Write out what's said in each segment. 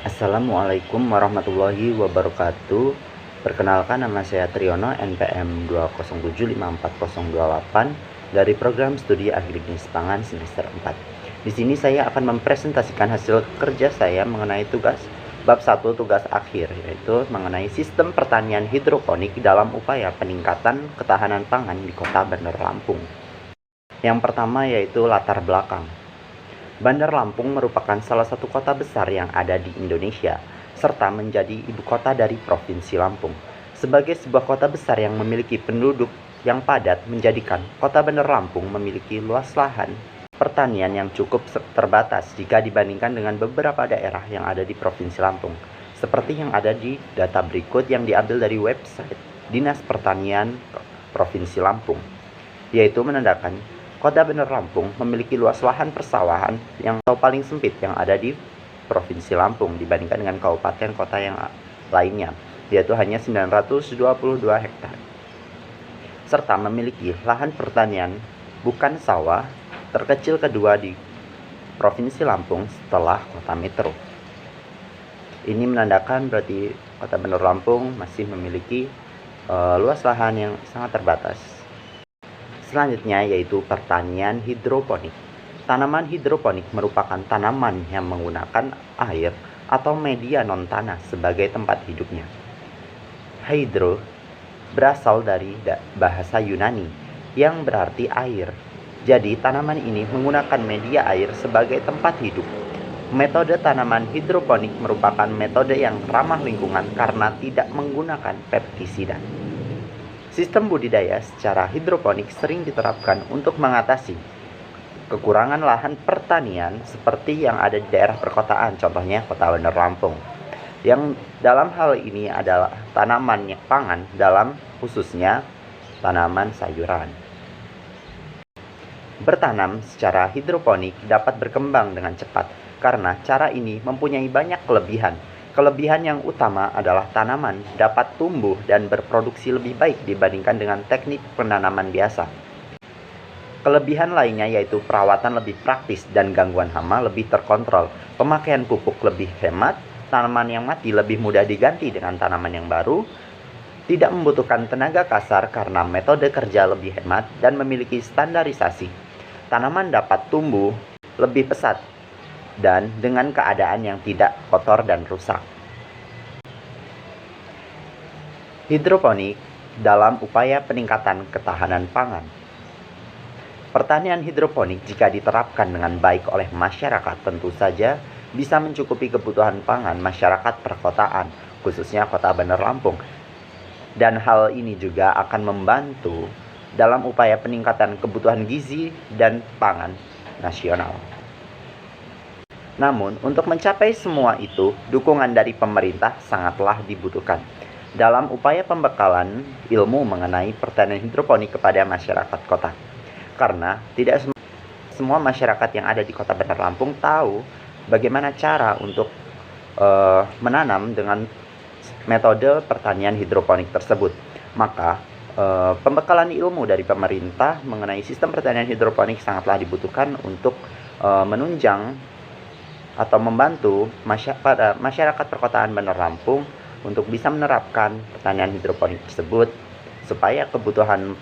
Assalamualaikum warahmatullahi wabarakatuh. Perkenalkan, nama saya Triyono, NPM 2075408 dari program studi Agribisnis Pangan semester 4. Di sini saya akan mempresentasikan hasil kerja saya mengenai tugas bab 1 tugas akhir, yaitu mengenai sistem pertanian hidroponik dalam upaya peningkatan ketahanan pangan di Kota Bandar Lampung. Yang pertama yaitu latar belakang. Bandar Lampung merupakan salah satu kota besar yang ada di Indonesia, serta menjadi ibu kota dari Provinsi Lampung. Sebagai sebuah kota besar yang memiliki penduduk yang padat, menjadikan Kota Bandar Lampung memiliki luas lahan pertanian yang cukup terbatas jika dibandingkan dengan beberapa daerah yang ada di Provinsi Lampung. Seperti yang ada di data berikut yang diambil dari website Dinas Pertanian Provinsi Lampung, yaitu menandakan Kota Bandar Lampung memiliki luas lahan persawahan yang paling sempit yang ada di Provinsi Lampung dibandingkan dengan kabupaten kota yang lainnya, yaitu hanya 922 hektar. Serta memiliki lahan pertanian bukan sawah terkecil kedua di Provinsi Lampung setelah kota metro. Ini menandakan berarti Kota Bandar Lampung masih memiliki luas lahan yang sangat terbatas. Selanjutnya yaitu pertanian hidroponik. Tanaman hidroponik merupakan tanaman yang menggunakan air atau media non-tanah sebagai tempat hidupnya. Hydro berasal dari bahasa Yunani yang berarti air. Jadi tanaman ini menggunakan media air sebagai tempat hidup. Metode tanaman hidroponik merupakan metode yang ramah lingkungan karena tidak menggunakan pestisida. Sistem budidaya secara hidroponik sering diterapkan untuk mengatasi kekurangan lahan pertanian seperti yang ada di daerah perkotaan, contohnya Kota Bandar Lampung. Yang dalam hal ini adalah tanaman pangan, dalam khususnya tanaman sayuran. Bertanam secara hidroponik dapat berkembang dengan cepat karena cara ini mempunyai banyak kelebihan. Kelebihan yang utama adalah tanaman dapat tumbuh dan berproduksi lebih baik dibandingkan dengan teknik penanaman biasa. Kelebihan lainnya yaitu perawatan lebih praktis dan gangguan hama lebih terkontrol. Pemakaian pupuk lebih hemat, tanaman yang mati lebih mudah diganti dengan tanaman yang baru, tidak membutuhkan tenaga kasar karena metode kerja lebih hemat dan memiliki standarisasi. Tanaman dapat tumbuh lebih pesat dan dengan keadaan yang tidak kotor dan rusak. Hidroponik dalam upaya peningkatan ketahanan pangan. Pertanian hidroponik jika diterapkan dengan baik oleh masyarakat tentu saja bisa mencukupi kebutuhan pangan masyarakat perkotaan, khususnya Kota Bandar Lampung. Dan hal ini juga akan membantu dalam upaya peningkatan kebutuhan gizi dan pangan nasional. Namun, untuk mencapai semua itu, dukungan dari pemerintah sangatlah dibutuhkan dalam upaya pembekalan ilmu mengenai pertanian hidroponik kepada masyarakat kota. Karena tidak semua masyarakat yang ada di Kota Bandar Lampung tahu bagaimana cara untuk menanam dengan metode pertanian hidroponik tersebut. Maka, pembekalan ilmu dari pemerintah mengenai sistem pertanian hidroponik sangatlah dibutuhkan untuk menunjang atau membantu masyarakat perkotaan Bandar Lampung untuk bisa menerapkan pertanian hidroponik tersebut supaya kebutuhan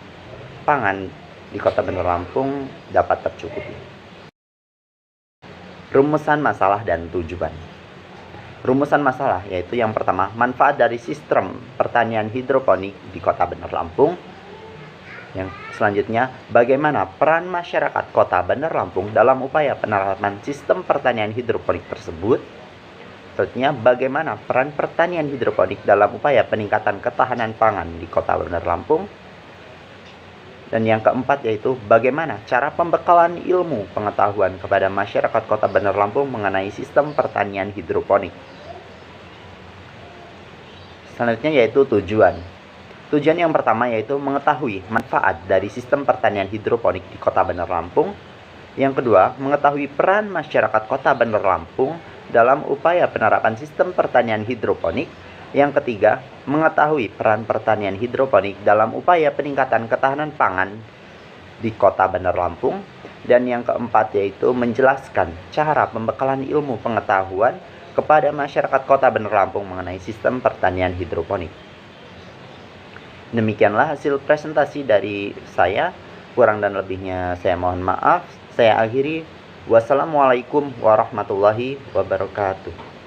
pangan di Kota Bandar Lampung dapat tercukupi. Rumusan masalah dan tujuan. Rumusan masalah yaitu yang pertama, manfaat dari sistem pertanian hidroponik di Kota Bandar Lampung. Yang selanjutnya, bagaimana peran masyarakat Kota Bandar Lampung dalam upaya penerapan sistem pertanian hidroponik tersebut. Selanjutnya, bagaimana peran pertanian hidroponik dalam upaya peningkatan ketahanan pangan di Kota Bandar Lampung. Dan yang keempat yaitu bagaimana cara pembekalan ilmu pengetahuan kepada masyarakat Kota Bandar Lampung mengenai sistem pertanian hidroponik. Selanjutnya yaitu tujuan. Tujuan yang pertama yaitu mengetahui manfaat dari sistem pertanian hidroponik di Kota Bandar Lampung. Yang kedua, mengetahui peran masyarakat Kota Bandar Lampung dalam upaya penerapan sistem pertanian hidroponik. Yang ketiga, mengetahui peran pertanian hidroponik dalam upaya peningkatan ketahanan pangan di Kota Bandar Lampung. Dan yang keempat yaitu menjelaskan cara pembekalan ilmu pengetahuan kepada masyarakat Kota Bandar Lampung mengenai sistem pertanian hidroponik. Demikianlah hasil presentasi dari saya. Kurang dan lebihnya saya mohon maaf. Saya akhiri. Wassalamualaikum warahmatullahi wabarakatuh.